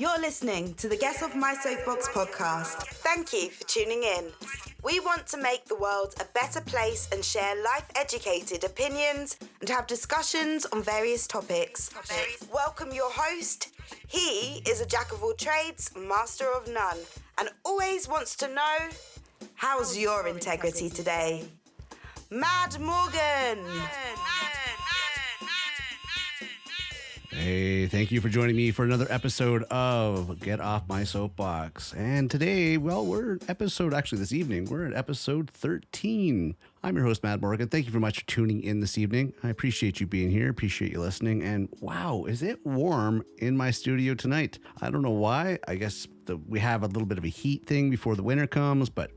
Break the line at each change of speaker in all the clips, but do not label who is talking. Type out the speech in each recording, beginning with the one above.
You're listening to the Get Off My Soapbox podcast. Thank you for tuning in. We want to make the world a better place and share life-educated opinions and have discussions on various topics. Welcome your host. He is a jack of all trades, master of none, and always wants to know, how's your integrity today? Mad Morgan!
Hey, thank you for joining me for another episode of Get Off My Soapbox. And today, we're at this evening, we're at episode 13. I'm your host, Mad Morgan. Thank you very much for tuning in this evening. I appreciate you being here, appreciate you listening. And wow, is it warm in my studio tonight? I don't know why. I guess we have a little bit of a heat thing before the winter comes, but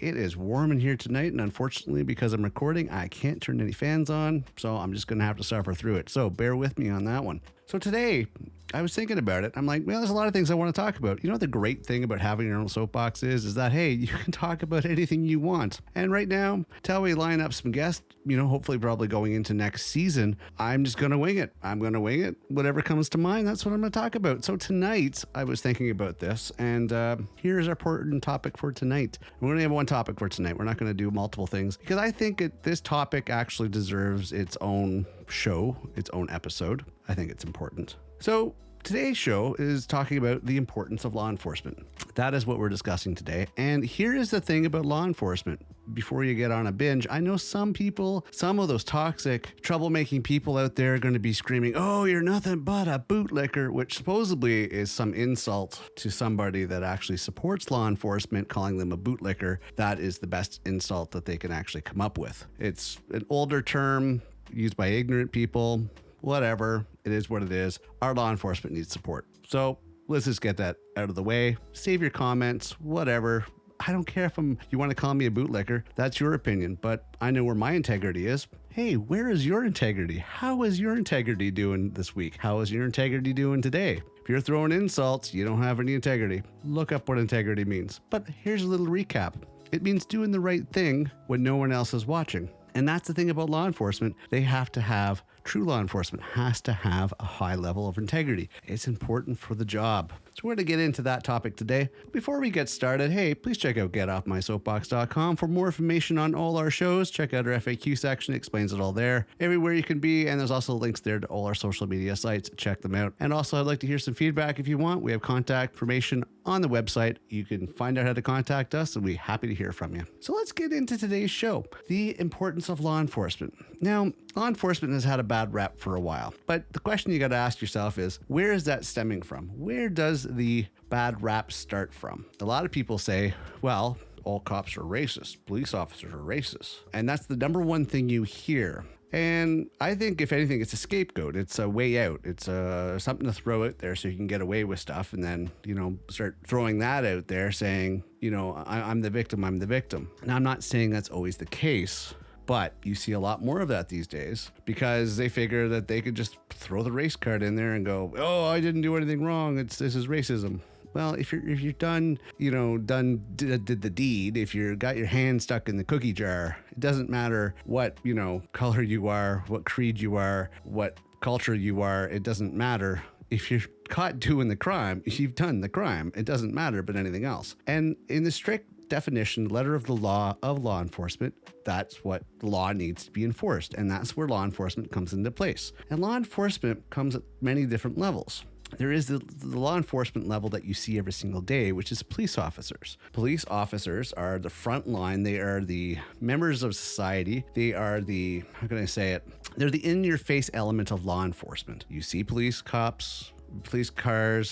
it is warm in here tonight. And unfortunately, because I'm recording, I can't turn any fans on. So I'm just going to have to suffer through it. So bear with me on that one. So today, I was thinking about it. I'm like, there's a lot of things I want to talk about. You know what the great thing about having your own soapbox is that, hey, you can talk about anything you want. And right now, till we line up some guests, hopefully probably going into next season, I'm just going to wing it. I'm going to wing it. Whatever comes to mind, that's what I'm going to talk about. So tonight, I was thinking about this, and here's our important topic for tonight. We're going to have one topic for tonight. We're not going to do multiple things, because I think this topic actually deserves its own show, its own episode. I think it's important. So today's show is talking about the importance of law enforcement. That is what we're discussing today. And here is the thing about law enforcement. Before you get on a binge, I know some of those toxic, troublemaking people out there are going to be screaming, "Oh, you're nothing but a bootlicker," which supposedly is some insult to somebody that actually supports law enforcement, calling them a bootlicker. That is the best insult that they can actually come up with. It's an older term used by ignorant people. Whatever, it is what it is. Our law enforcement needs support. So let's just get that out of the way. Save your comments, whatever. I don't care if you want to call me a bootlicker. That's your opinion, but I know where my integrity is. Hey, where is your integrity? How is your integrity doing this week? How is your integrity doing today? If you're throwing insults, you don't have any integrity. Look up what integrity means. But here's a little recap. It means doing the right thing when no one else is watching. And that's the thing about law enforcement. True law enforcement has to have a high level of integrity. It's important for the job. So we're going to get into that topic today. Before we get started, hey, please check out GetOffMySoapbox.com for more information on all our shows. Check out our FAQ section. It explains it all there. Everywhere you can be. And there's also links there to all our social media sites. Check them out. And also, I'd like to hear some feedback if you want. We have contact information on the website. You can find out how to contact us, and we're happy to hear from you. So let's get into today's show. The importance of law enforcement. Now, law enforcement has had a bad rep for a while, but the question you got to ask yourself is, where is that stemming from? Where does the bad rap start from? A lot of people say, well, all cops are racist. Police officers are racist. And that's the number one thing you hear. And I think, if anything, it's a scapegoat. It's a way out. It's something to throw out there so you can get away with stuff, and then, start throwing that out there saying, I'm the victim, I'm the victim. Now, I'm not saying that's always the case, but you see a lot more of that these days because they figure that they could just throw the race card in there and go, "Oh, I didn't do anything wrong. This is racism." Well, if you're did the deed, if you got your hand stuck in the cookie jar, it doesn't matter what, color you are, what creed you are, what culture you are. It doesn't matter. If you're caught doing the crime, if you've done the crime, it doesn't matter but anything else. And in the strict definition, letter of the law of law enforcement, that's what law needs to be enforced. And that's where law enforcement comes into place. And law enforcement comes at many different levels. There is the law enforcement level that you see every single day, which is police officers. Police officers are the front line. They are the members of society. They are they're the in-your-face element of law enforcement. You see police cars,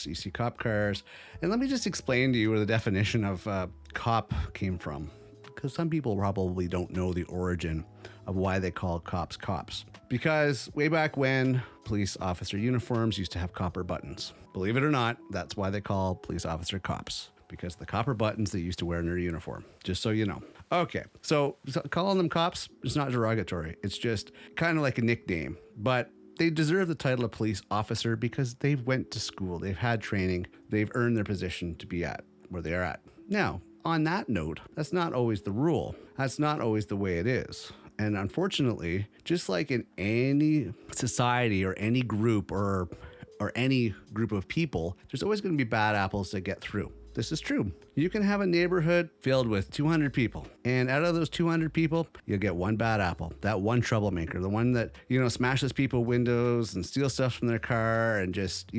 you see cop cars. And let me just explain to you where the definition of cop came from, because some people probably don't know the origin of why they call cops cops. Because way back when, police officer uniforms used to have copper buttons. Believe it or not, that's why they call police officer cops, because the copper buttons they used to wear in their uniform, just so you know. Okay, so calling them cops is not derogatory. It's just kind of like a nickname, but they deserve the title of police officer because they've went to school, they've had training, they've earned their position to be at where they are at. Now, on that note, that's not always the rule. That's not always the way it is. And unfortunately, just like in any society or any group or or any group of people, there's always going to be bad apples that get through. This is true. You can have a neighborhood filled with 200 people, and out of those 200 people, you'll get one bad apple, that one troublemaker, the one that, smashes people windows and steals stuff from their car and just,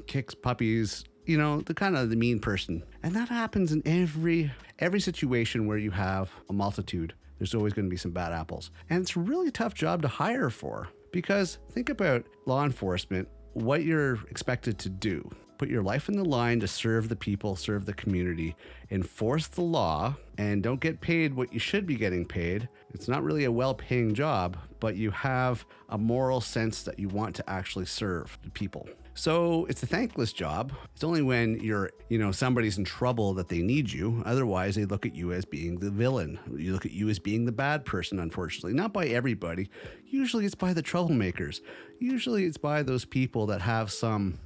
kicks puppies, the kind of the mean person. And that happens in every situation where you have a multitude. There's always going to be some bad apples. And it's a really tough job to hire for, because think about law enforcement, what you're expected to do. Put your life in the line to serve the people, serve the community, enforce the law, and don't get paid what you should be getting paid. It's not really a well-paying job, but you have a moral sense that you want to actually serve the people. So it's a thankless job. It's only when you're, somebody's in trouble that they need you. Otherwise, they look at you as being the villain. You look at you as being the bad person, unfortunately. Not by everybody. Usually it's by the troublemakers. Usually it's by those people that have some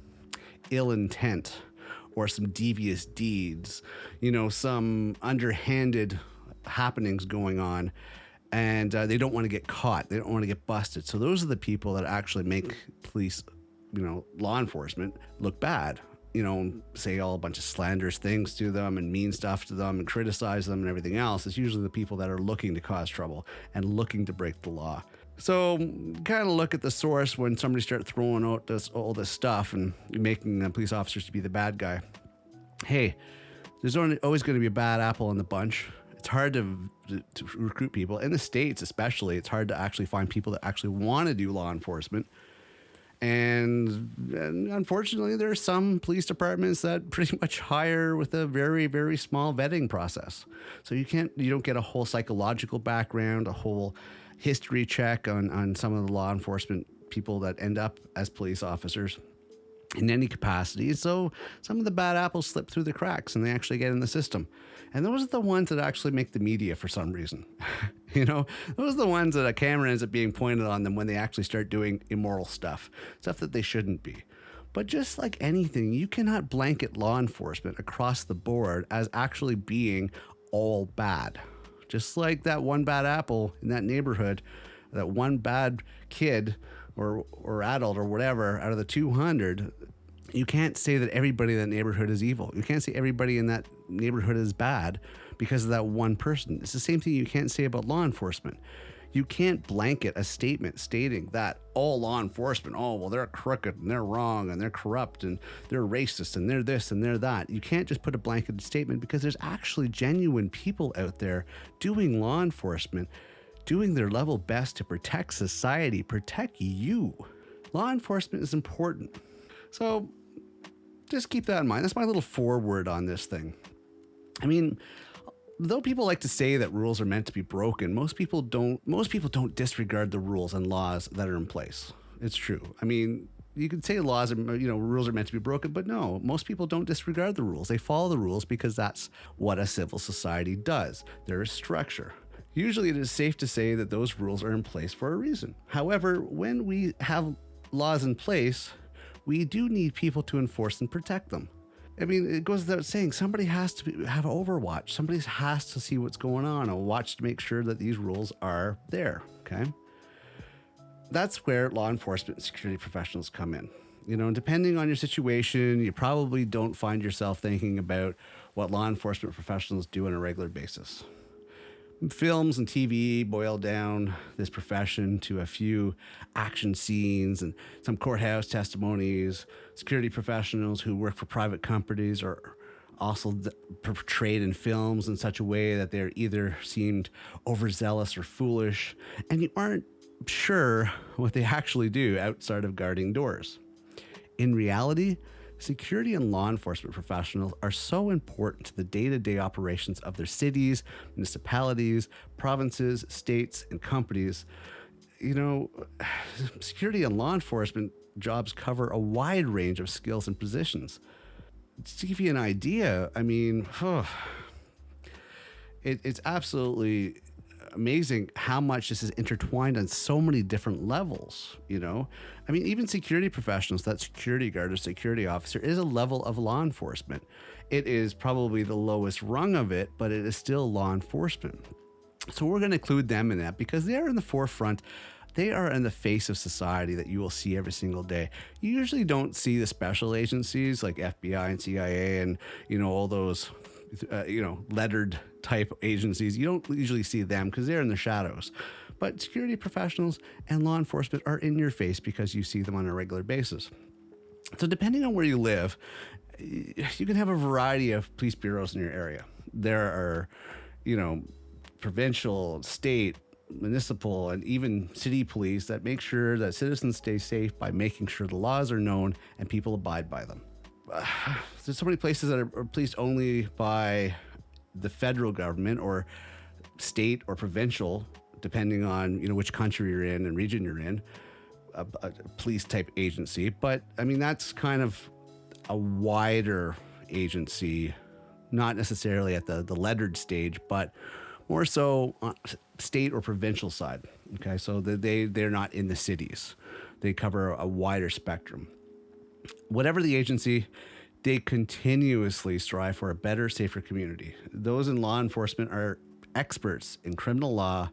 ill intent or some devious deeds, some underhanded happenings going on, and they don't want to get caught. They don't want to get busted. So those are the people that actually make police, law enforcement look bad, say all a bunch of slanderous things to them and mean stuff to them and criticize them and everything else. It's usually the people that are looking to cause trouble and looking to break the law. So kind of look at the source when somebody starts throwing out all this stuff and making the police officers to be the bad guy. Hey, there's always going to be a bad apple in the bunch. It's hard to recruit people. In the States especially, it's hard to actually find people that actually want to do law enforcement. And unfortunately, there are some police departments that pretty much hire with a very, very small vetting process. So you don't get a whole psychological background, a whole history check on some of the law enforcement people that end up as police officers in any capacity. So some of the bad apples slip through the cracks and they actually get in the system. And those are the ones that actually make the media for some reason. Those are the ones that a camera ends up being pointed on them when they actually start doing immoral stuff that they shouldn't be. But just like anything, you cannot blanket law enforcement across the board as actually being all bad. Just like that one bad apple in that neighborhood, that one bad kid or adult or whatever out of the 200, you can't say that everybody in that neighborhood is evil. You can't say everybody in that neighborhood is bad because of that one person. It's the same thing you can't say about law enforcement. You can't blanket a statement stating that all law enforcement, they're crooked and they're wrong and they're corrupt and they're racist and they're this and they're that. You can't just put a blanketed statement because there's actually genuine people out there doing law enforcement, doing their level best to protect society, protect you. Law enforcement is important. So just keep that in mind. That's my little foreword on this thing. I mean, though people like to say that rules are meant to be broken, most people don't disregard the rules and laws that are in place. It's true. I mean, you could say rules are meant to be broken, but no, most people don't disregard the rules. They follow the rules because that's what a civil society does. There is structure. Usually it is safe to say that those rules are in place for a reason. However, when we have laws in place, we do need people to enforce and protect them. I mean, it goes without saying, somebody has to have overwatch. Somebody has to see what's going on and watch to make sure that these rules are there, okay? That's where law enforcement and security professionals come in. Depending on your situation, you probably don't find yourself thinking about what law enforcement professionals do on a regular basis. Films and TV boil down this profession to a few action scenes and some courthouse testimonies. Security professionals who work for private companies are also portrayed in films in such a way that they're either seemed overzealous or foolish, and you aren't sure what they actually do outside of guarding doors. In reality, security and law enforcement professionals are so important to the day-to-day operations of their cities, municipalities, provinces, states, and companies. Security and law enforcement jobs cover a wide range of skills and positions. To give you an idea, I mean, it's absolutely amazing how much this is intertwined on so many different levels, I mean, even security professionals, that security guard or security officer is a level of law enforcement. It is probably the lowest rung of it, but it is still law enforcement. So we're going to include them in that because they're in the forefront they are in the face of society that you will see every single day. You usually don't see the special agencies like FBI and CIA and, all those, lettered type agencies. You don't usually see them because they're in the shadows. But security professionals and law enforcement are in your face because you see them on a regular basis. So depending on where you live, you can have a variety of police bureaus in your area. There are, provincial, state, municipal, and even city police that make sure that citizens stay safe by making sure the laws are known and people abide by them. There's so many places that are policed only by the federal government or state or provincial, depending on which country you're in and region you're in, a police type agency. But I mean, that's kind of a wider agency, not necessarily at the lettered stage, but more so on state or provincial side. Okay, so they're not in the cities. They cover a wider spectrum. Whatever the agency, they continuously strive for a better, safer community. Those in law enforcement are experts in criminal law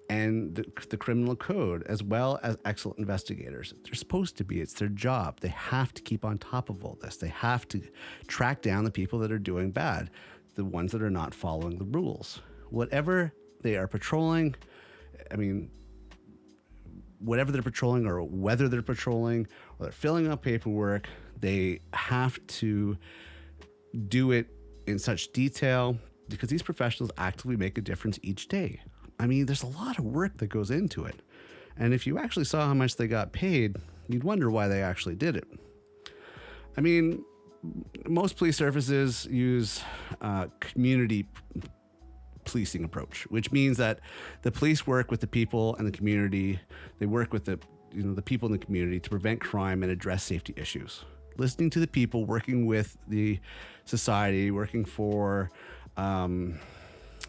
and the criminal code, as well as excellent investigators. They're supposed to be. It's their job. They have to keep on top of all this. They have to track down the people that are doing bad, the ones that are not following the rules. Whatever they are patrolling, whatever they're patrolling or whether they're patrolling or they're filling out paperwork, they have to do it in such detail because these professionals actively make a difference each day. I mean, there's a lot of work that goes into it. And if you actually saw how much they got paid, you'd wonder why they actually did it. I mean, most police services use community policing approach, which means that the police work with the people and the community. They work with the people in the community to prevent crime and address safety issues. Listening to the people, working with the society, working for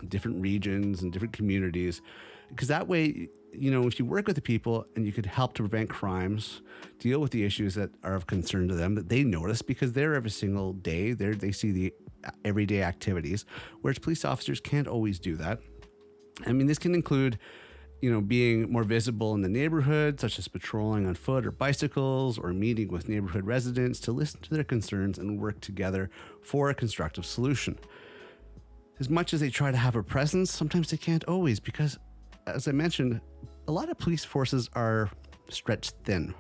different regions and different communities, because that way, if you work with the people and you could help to prevent crimes, deal with the issues that are of concern to them that they notice because they're every single day, they see the everyday activities, whereas police officers can't always do that. I mean, this can include, being more visible in the neighborhood, such as patrolling on foot or bicycles, or meeting with neighborhood residents to listen to their concerns and work together for a constructive solution. As much as they try to have a presence, sometimes they can't always because, as I mentioned, a lot of police forces are stretched thin,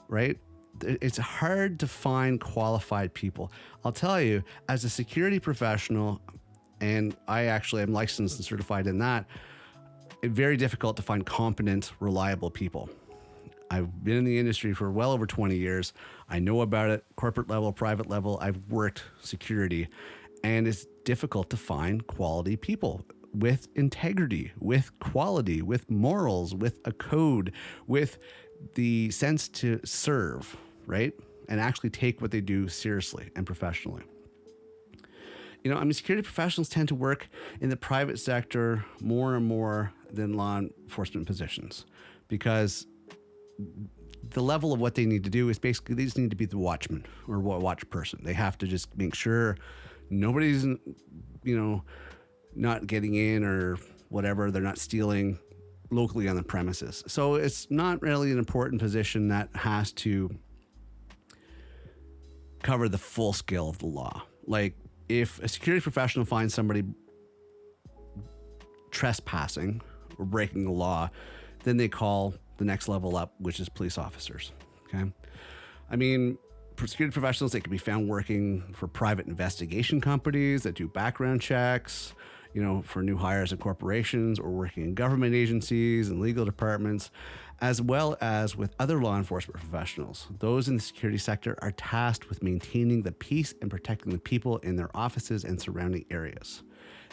right? It's hard to find qualified people. I'll tell you, as a security professional, and I actually am licensed and certified in that, it's very difficult to find competent, reliable people. I've been in the industry for well over 20 years. I know about it, corporate level, private level. I've worked security, and it's difficult to find quality people with integrity, with quality, with morals, with a code, with the sense to serve, right? And actually take what they do seriously and professionally. Security professionals tend to work in the private sector more and more than law enforcement positions because the level of what they need to do is basically they just need to be the watchman or watch person. They have to just make sure nobody's, not getting in or whatever. They're not stealing locally on the premises. So it's not really an important position that has to cover the full scale of the law. Like if a security professional finds somebody trespassing or breaking the law, then they call the next level up, which is police officers. Okay. I mean, for security professionals, they can be found working for private investigation companies that do background checks, for new hires at corporations, or working in government agencies and legal departments, as well as with other law enforcement professionals. Those in the security sector are tasked with maintaining the peace and protecting the people in their offices and surrounding areas.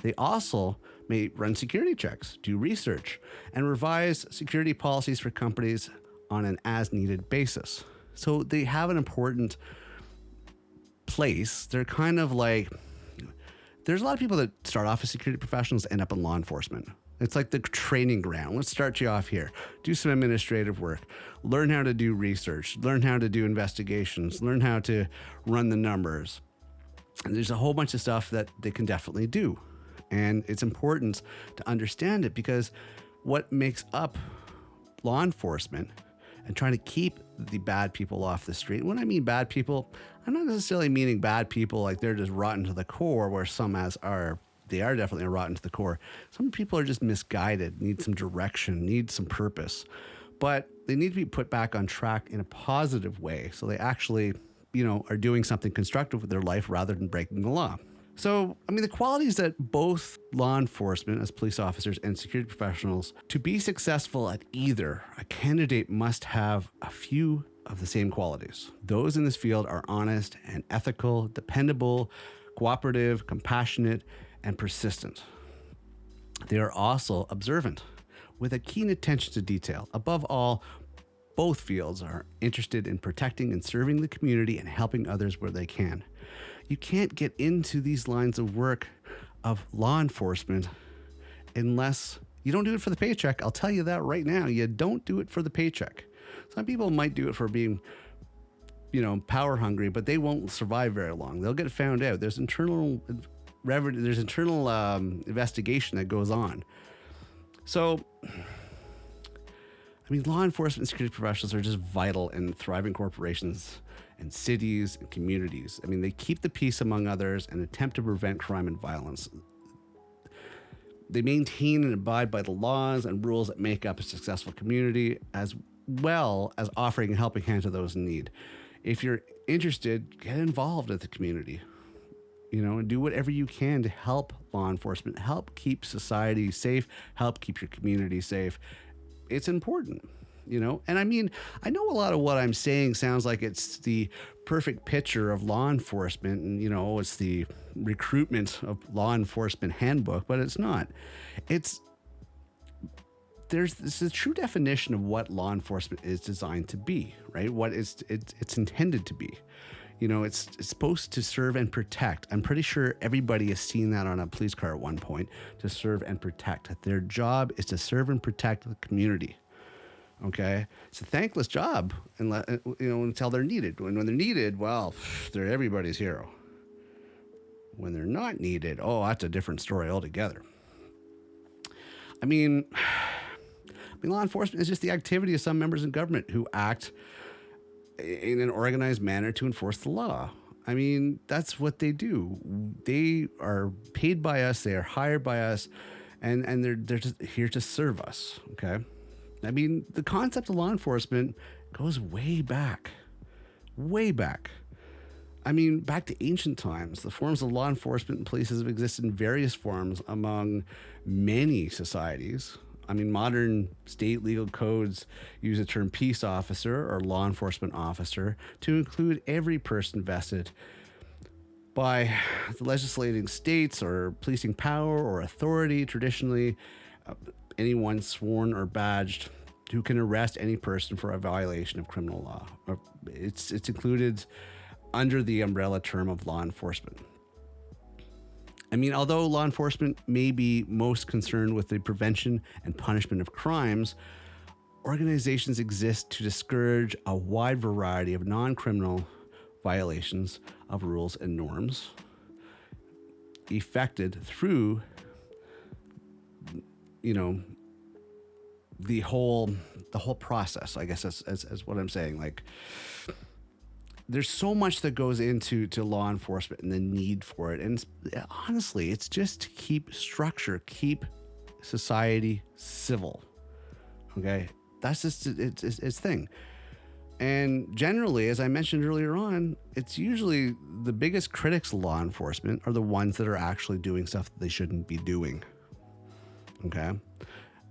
They also may run security checks, do research, and revise security policies for companies on an as-needed basis. So they have an important place. They're kind of like, there's a lot of people that start off as security professionals, end up in law enforcement. It's like the training ground. Let's start you off here. Do some administrative work. Learn how to do research. Learn how to do investigations. Learn how to run the numbers. And there's a whole bunch of stuff that they can definitely do. And it's important to understand it because what makes up law enforcement and trying to keep the bad people off the street. When I mean bad people, I'm not necessarily meaning bad people like they're just rotten to the core, where some as are. They are definitely rotten to the core. Some people are just misguided, need some direction, need some purpose, but they need to be put back on track in a positive way. So they actually, are doing something constructive with their life rather than breaking the law. So, the qualities that both law enforcement as police officers and security professionals, to be successful at either, a candidate must have a few of the same qualities. Those in this field are honest and ethical, dependable, cooperative, compassionate, and persistent. They are also observant, with a keen attention to detail. Above all, both fields are interested in protecting and serving the community and helping others where they can. You can't get into these lines of work of law enforcement unless you don't do it for the paycheck. I'll tell you that right now. You don't do it for the paycheck. Some people might do it for being, power hungry, but they won't survive very long. They'll get found out. There's internal investigation that goes on. So, law enforcement and security professionals are just vital in thriving corporations and cities and communities. They keep the peace among others and attempt to prevent crime and violence. They maintain and abide by the laws and rules that make up a successful community, as well as offering a helping hand to those in need. If you're interested, get involved with the community, and do whatever you can to help law enforcement, help keep society safe, help keep your community safe. It's important. And I know a lot of what I'm saying sounds like it's the perfect picture of law enforcement and, it's the recruitment of law enforcement handbook, but it's not. It's a true definition of what law enforcement is designed to be, right? What it's intended to be. It's supposed to serve and protect. I'm pretty sure everybody has seen that on a police car at one point, to serve and protect. Their job is to serve and protect the community. Okay, it's a thankless job, until they're needed. When they're needed, well, they're everybody's hero. When they're not needed, that's a different story altogether. Law enforcement is just the activity of some members in government who act in an organized manner to enforce the law. That's what they do. They are paid by us, they are hired by us, and they're just here to serve us. Okay. The concept of law enforcement goes way back. Back to ancient times. The forms of law enforcement and police have existed in various forms among many societies. Modern state legal codes use the term peace officer or law enforcement officer to include every person vested by the legislating states or policing power or authority, traditionally anyone sworn or badged who can arrest any person for a violation of criminal law. It's included under the umbrella term of law enforcement. Although law enforcement may be most concerned with the prevention and punishment of crimes, organizations exist to discourage a wide variety of non-criminal violations of rules and norms effected through the whole process, I guess, as what I'm saying. There's so much that goes into law enforcement and the need for it. And honestly, it's just to keep structure, keep society civil. Okay. That's just its thing. And generally, as I mentioned earlier on, it's usually the biggest critics of law enforcement are the ones that are actually doing stuff that they shouldn't be doing. Okay.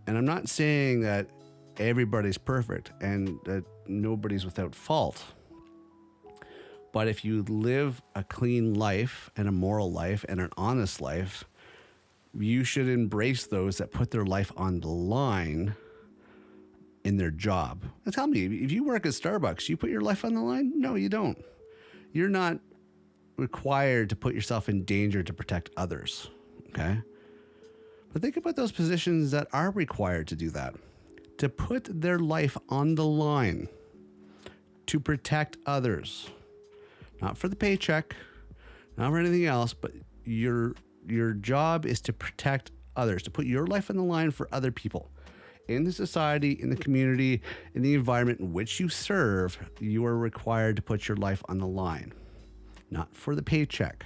And I'm not saying that everybody's perfect and that nobody's without fault. But if you live a clean life and a moral life and an honest life, you should embrace those that put their life on the line in their job. Now tell me, if you work at Starbucks, you put your life on the line? No, you don't. You're not required to put yourself in danger to protect others, okay? But think about those positions that are required to do that, to put their life on the line, to protect others. Not for the paycheck, not for anything else, but your job is to protect others, to put your life on the line for other people. in the society, in the community, in the environment in which you serve, you are required to put your life on the line, not for the paycheck.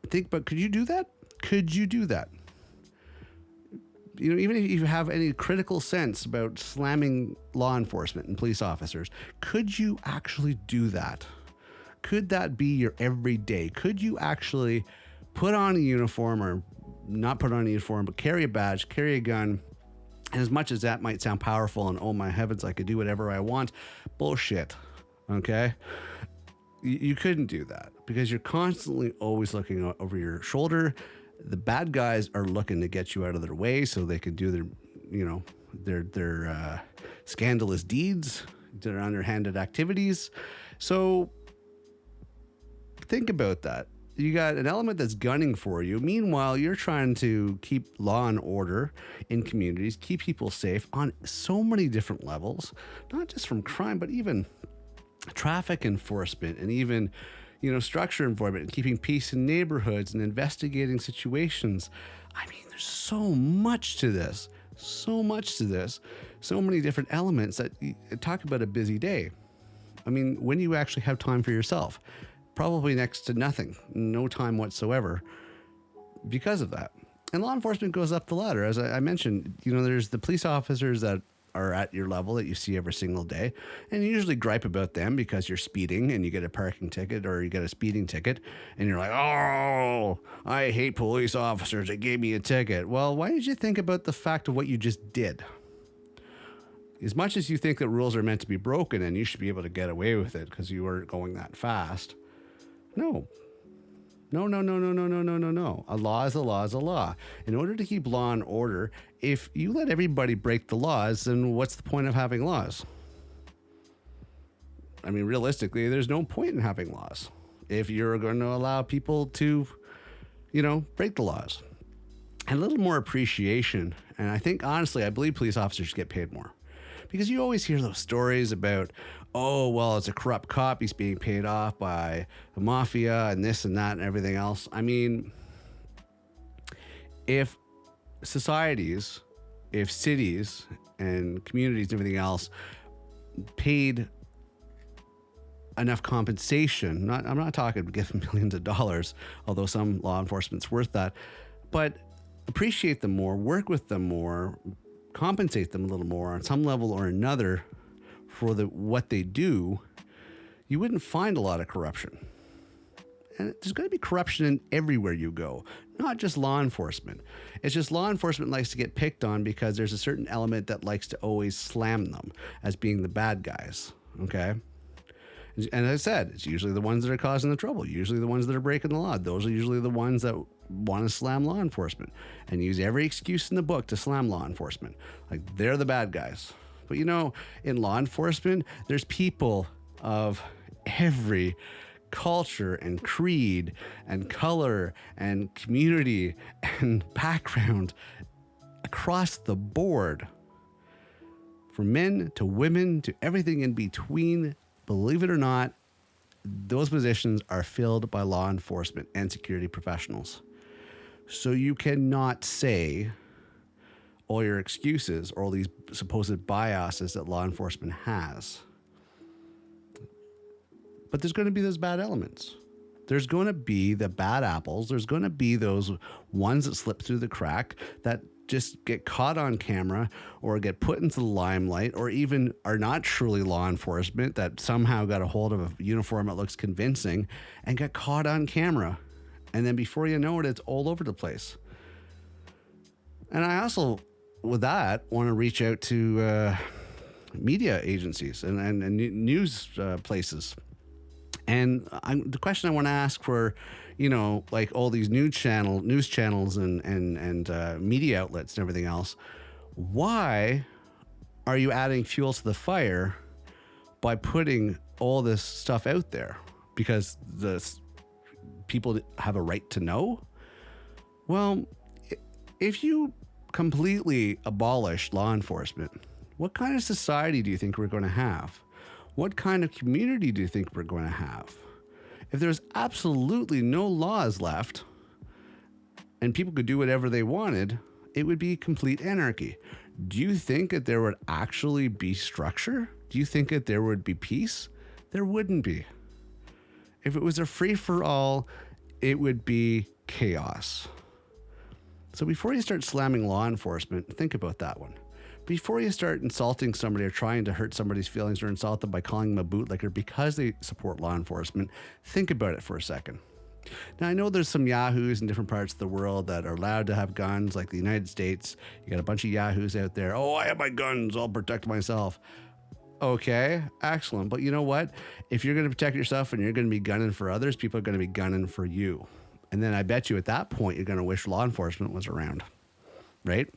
Think, but could you do that? Could you do that? You know, even if you have any critical sense about slamming law enforcement and police officers, could you actually do that? Could that be your everyday? Could you actually put on a uniform, or not put on a uniform, but carry a badge, carry a gun? And as much as that might sound powerful and, oh my heavens, I could do whatever I want, bullshit, okay? You couldn't do that because you're constantly always looking over your shoulder. The bad guys are looking to get you out of their way so they can do their, you know, their scandalous deeds, their underhanded activities. So think about that. You got an element that's gunning for you. Meanwhile, you're trying to keep law and order in communities, keep people safe on so many different levels, not just from crime, but even traffic enforcement and even, you know, structure enforcement and keeping peace in neighborhoods and investigating situations. I mean, there's so much to this, so many different elements that talk about a busy day. I mean, when do you actually have time for yourself? Probably next to nothing, no time whatsoever because of that. And law enforcement goes up the ladder. As I mentioned, you know, there's the police officers that are at your level that you see every single day. And you usually gripe about them because you're speeding and you get a parking ticket or you get a speeding ticket and you're like, oh, I hate police officers. They gave me a ticket. Well, why did you think about the fact of what you just did? As much as you think that rules are meant to be broken and you should be able to get away with it because you weren't going that fast. No. A law is a law is a law. In order to keep law and order, if you let everybody break the laws, then what's the point of having laws? I mean, realistically, there's no point in having laws if you're going to allow people to, you know, break the laws. And a little more appreciation. And I think, honestly, I believe police officers should get paid more. Because you always hear those stories about, oh, well, it's a corrupt cop. He's being paid off by the mafia and this and that and everything else. I mean, if societies, if cities and communities and everything else paid enough compensation, I'm not talking give them millions of dollars, although some law enforcement's worth that, but appreciate them more, work with them more, compensate them a little more on some level or another for what they do, you wouldn't find a lot of corruption. And there's going to be corruption in everywhere you go, not just law enforcement. It's just law enforcement likes to get picked on because there's a certain element that likes to always slam them as being the bad guys, okay? And as I said, it's usually the ones that are causing the trouble, usually the ones that are breaking the law. Those are usually the ones that want to slam law enforcement and use every excuse in the book to slam law enforcement. Like, they're the bad guys. But you know, in law enforcement, there's people of every culture and creed and color and community and background across the board. From men to women to everything in between. Believe it or not, those positions are filled by law enforcement and security professionals. So you cannot say all your excuses or all these supposed biases that law enforcement has. But there's going to be those bad elements. There's going to be the bad apples. There's going to be those ones that slip through the crack that just get caught on camera or get put into the limelight or even are not truly law enforcement that somehow got a hold of a uniform that looks convincing and get caught on camera. And then before you know it, it's all over the place. And I also, with that, want to reach out to media agencies and news places. And the question I want to ask for, you know, like all these news channels and media outlets and everything else, why are you adding fuel to the fire by putting all this stuff out there? Because the people have a right to know? Well, if you completely abolish law enforcement, what kind of society do you think we're going to have? What kind of community do you think we're going to have? If there's absolutely no laws left and people could do whatever they wanted it would be complete anarchy. Do you think that there would actually be structure? Do you think that there would be peace? There wouldn't be. If it was a free-for-all, it would be chaos. So before you start slamming law enforcement, think about that one. Before you start insulting somebody or trying to hurt somebody's feelings or insult them by calling them a bootlicker because they support law enforcement, think about it for a second. Now, I know there's some yahoos in different parts of the world that are allowed to have guns, like the United States. You got a bunch of yahoos out there. Oh, I have my guns. I'll protect myself. Okay, excellent. But you know what? If you're going to protect yourself and you're going to be gunning for others, people are going to be gunning for you. And then I bet you at that point, you're going to wish law enforcement was around, right?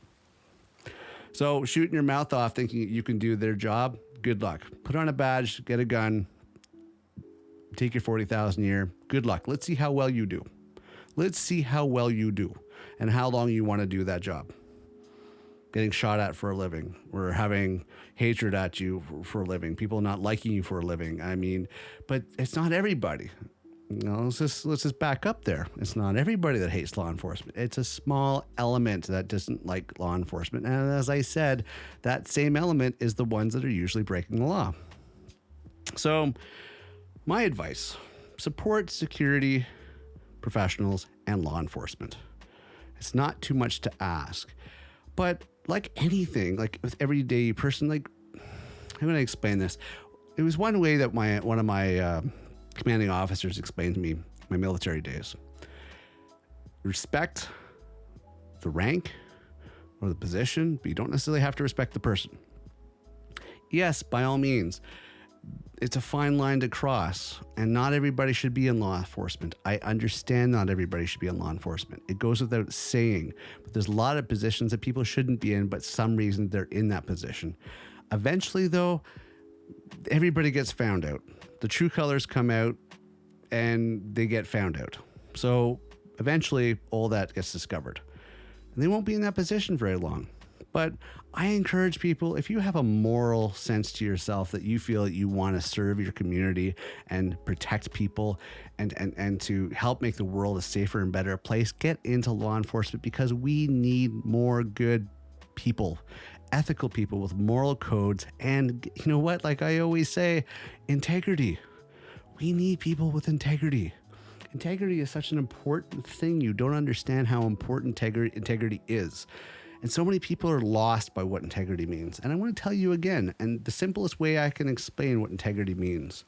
So shooting your mouth off thinking you can do their job, good luck. Put on a badge, get a gun, take your 40,000 a year. Good luck. Let's see how well you do. Let's see how well you do and how long you want to do that job. Getting shot at for a living, or having hatred at you for a living, people not liking you for a living. I mean, but it's not everybody. You know, let's just back up there. It's not everybody that hates law enforcement. It's a small element that doesn't like law enforcement. And as I said, that same element is the ones that are usually breaking the law. So my advice, support security professionals and law enforcement. It's not too much to ask. But like anything, like with everyday person, like, how can I explain this? It was one way that one of my commanding officers explained to me my military days. Respect the rank or the position, but you don't necessarily have to respect the person. Yes, by all means, it's a fine line to cross, and not everybody should be in law enforcement. I understand not everybody should be in law enforcement. It goes without saying, but there's a lot of positions that people shouldn't be in, but some reason they're in that position. Eventually, though, everybody gets found out. The true colors come out, and they get found out. So eventually, all that gets discovered. And they won't be in that position very long. But I encourage people, if you have a moral sense to yourself that you feel that you want to serve your community and protect people and to help make the world a safer and better place, get into law enforcement, because we need more good people, ethical people with moral codes. And you know what? Like I always say, integrity. We need people with integrity. Integrity is such an important thing. You don't understand how important integrity is. And so many people are lost by what integrity means. And I want to tell you again, and the simplest way I can explain what integrity means,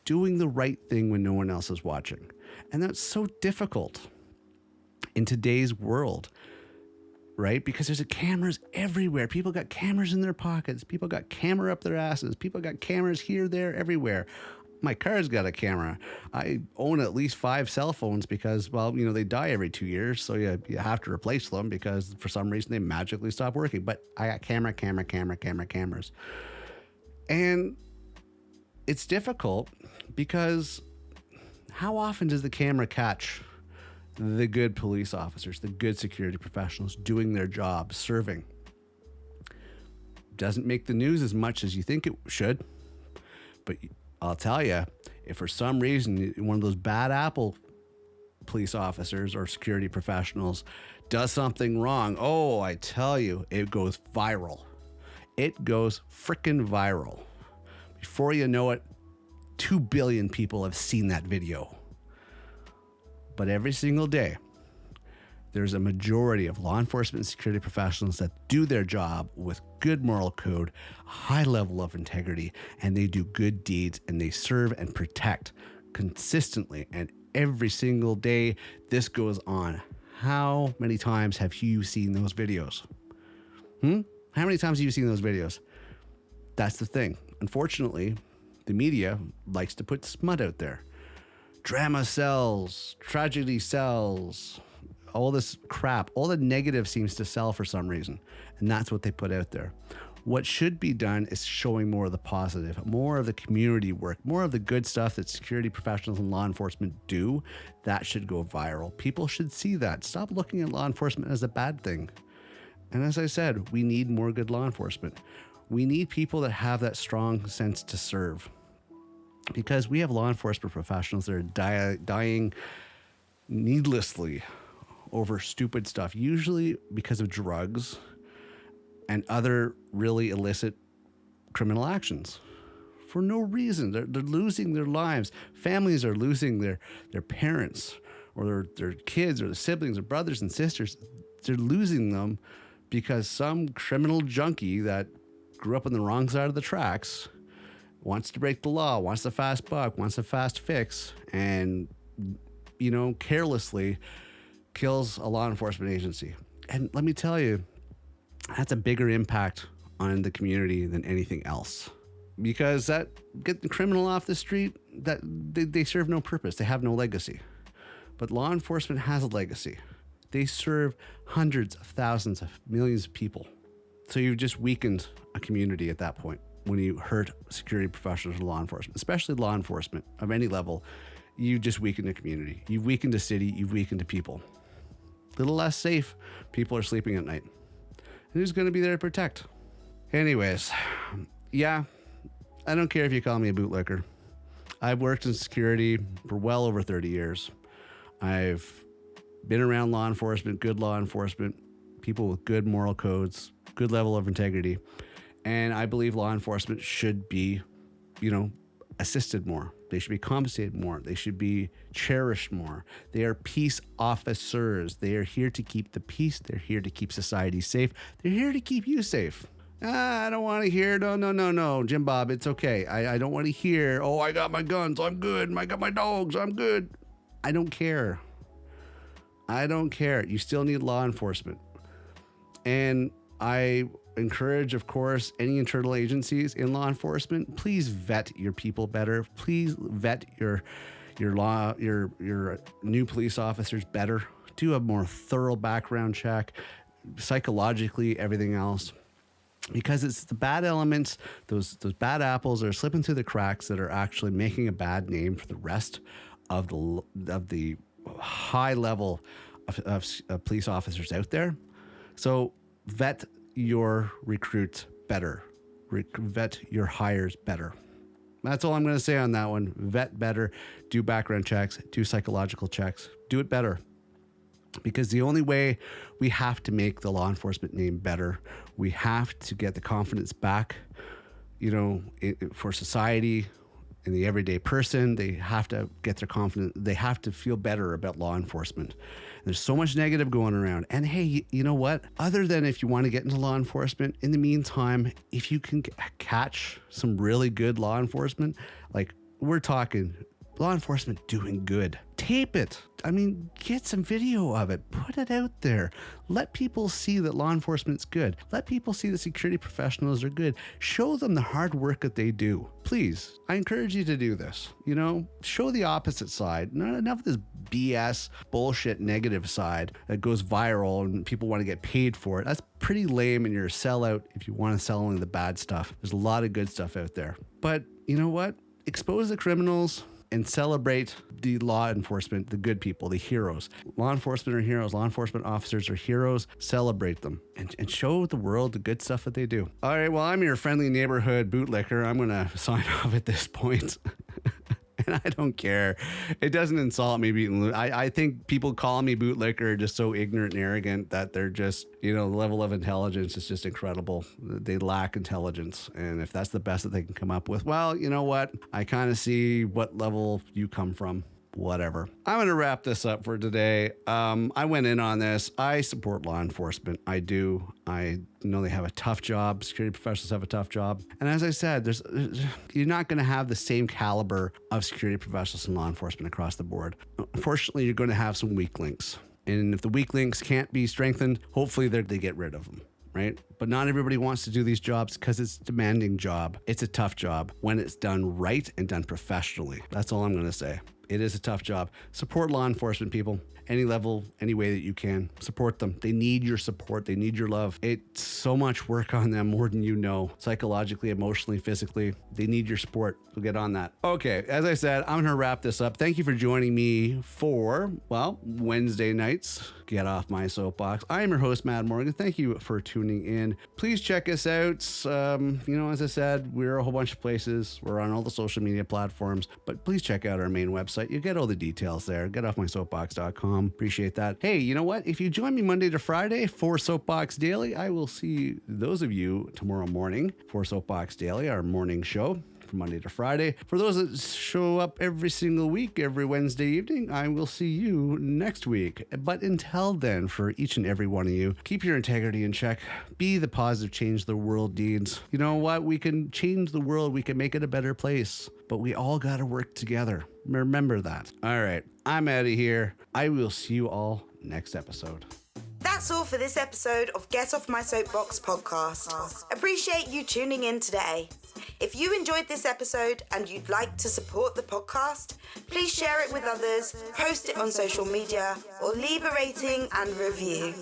doing the right thing when no one else is watching. And that's so difficult in today's world, right? Because there's cameras everywhere. People got cameras in their pockets. People got camera up their asses. People got cameras here, there, everywhere. My car's got a camera. I own at least 5 cell phones because, well, you know, they die every 2 years. So you have to replace them because for some reason they magically stop working. But I got cameras. And it's difficult because how often does the camera catch the good police officers, the good security professionals doing their job, serving? Doesn't make the news as much as you think it should. But I'll tell you, if for some reason one of those bad apple police officers or security professionals does something wrong, oh, I tell you, it goes viral. It goes freaking viral. Before you know it, 2 billion people have seen that video. But every single day, there's a majority of law enforcement and security professionals that do their job with good moral code, a high level of integrity, and they do good deeds, and they serve and protect consistently. And every single day this goes on. How many times have you seen those videos? How many times have you seen those videos? That's the thing. Unfortunately, the media likes to put smut out there. Drama sells, tragedy sells, all this crap, all the negative seems to sell for some reason. And that's what they put out there. What should be done is showing more of the positive, more of the community work, more of the good stuff that security professionals and law enforcement do. That should go viral. People should see that. Stop looking at law enforcement as a bad thing. And as I said, we need more good law enforcement. We need people that have that strong sense to serve. Because we have law enforcement professionals that are dying needlessly over stupid stuff, usually because of drugs and other really illicit criminal actions. For no reason. They're losing their lives. Families are losing their parents or their kids or their siblings or brothers and sisters. They're losing them because some criminal junkie that grew up on the wrong side of the tracks wants to break the law, wants the fast buck, wants a fast fix, and, carelessly kills a law enforcement agency. And let me tell you, that's a bigger impact on the community than anything else. Because that get the criminal off the street, that they serve no purpose. They have no legacy. But law enforcement has a legacy. They serve hundreds of thousands of millions of people. So you've just weakened a community at that point when you hurt security professionals or law enforcement, especially law enforcement of any level. You just weakened a community. You've weakened a city. You've weakened a people. A little less safe. People are sleeping at night. And who's going to be there to protect? Anyways, yeah, I don't care if you call me a bootlicker. I've worked in security for well over 30 years. I've been around law enforcement, good law enforcement, people with good moral codes, good level of integrity. And I believe law enforcement should be, assisted more. They should be compensated more. They should be cherished more. They are peace officers. They are here to keep the peace. They're here to keep society safe. They're here to keep you safe. I don't want to hear, no, Jim Bob, it's okay. I don't want to hear, I got my guns, I'm good. I got my dogs, I'm good. I don't care. You still need law enforcement. And I encourage, of course, any internal agencies in law enforcement, please vet your people better. Please vet your new police officers better. Do a more thorough background check, psychologically, everything else. Because it's the bad elements, those bad apples that are slipping through the cracks that are actually making a bad name for the rest of the high level of police officers out there. So vet your recruits better. Vet your hires better. That's all I'm going to say on that one. Vet better. Do background checks. Do psychological checks. Do it better. Because the only way we have to make the law enforcement name better, we have to get the confidence back, for society and the everyday person. They have to get their confidence. They have to feel better about law enforcement. There's so much negative going around. And hey, you know what? Other than if you want to get into law enforcement, in the meantime, if you can catch some really good law enforcement, like we're talking law enforcement doing good, tape it. Get some video of it. Put it out there. Let people see that law enforcement's good. Let people see that security professionals are good. Show them the hard work that they do. Please, I encourage you to do this. Show the opposite side. Not enough of this BS, bullshit, negative side that goes viral and people want to get paid for it. That's pretty lame, and you're a sellout if you want to sell only the bad stuff. There's a lot of good stuff out there. But you know what? Expose the criminals and celebrate the law enforcement, the good people, the heroes. Law enforcement are heroes. Law enforcement officers are heroes. Celebrate them and show the world the good stuff that they do. All right, well, I'm your friendly neighborhood bootlicker. I'm going to sign off at this point. And I don't care. It doesn't insult me being. I think people calling me bootlicker are just so ignorant and arrogant that they're just, the level of intelligence is just incredible. They lack intelligence. And if that's the best that they can come up with, well, you know what? I kind of see what level you come from. Whatever. I'm going to wrap this up for today. I went in on this. I support law enforcement. I do. I know they have a tough job. Security professionals have a tough job. And as I said, you're not going to have the same caliber of security professionals and law enforcement across the board. Unfortunately, you're going to have some weak links. And if the weak links can't be strengthened, hopefully they get rid of them. Right? But not everybody wants to do these jobs because it's a demanding job. It's a tough job when it's done right and done professionally. That's all I'm going to say. It is a tough job. Support law enforcement, people. Any level, any way that you can. Support them. They need your support. They need your love. It's so much work on them, more than you know. Psychologically, emotionally, physically. They need your support. So get on that. Okay, as I said, I'm going to wrap this up. Thank you for joining me for, Wednesday nights. Get Off My Soapbox. I am your host, Matt Morgan. Thank you for tuning in. Please check us out. As I said, we're a whole bunch of places. We're on all the social media platforms, but please check out our main website. website. You get all the details there. GetOffMySoapbox.com. Appreciate that. Hey, you know what? If you join me Monday to Friday for Soapbox Daily, I will see those of you tomorrow morning for Soapbox Daily, our morning show. From Monday to Friday. For those that show up every single week, every Wednesday evening, I will see you next week. But until then, for each and every one of you, keep your integrity in check. Be the positive change the world needs. You know what? We can change the world. We can make it a better place. But we all got to work together. Remember that. All right. I'm out of here. I will see you all next episode.
That's all for this episode of Get Off My Soapbox podcast. Appreciate you tuning in today. If you enjoyed this episode and you'd like to support the podcast, please share it with others, post it on social media, or leave a rating and review.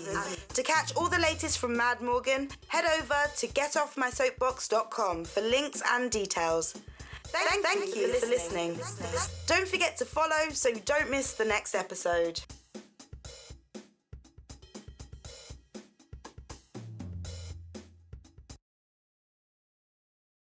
To catch all the latest from Mad Morgan, head over to GetOffMySoapbox.com for links and details. Thank you for listening. Don't forget to follow so you don't miss the next episode.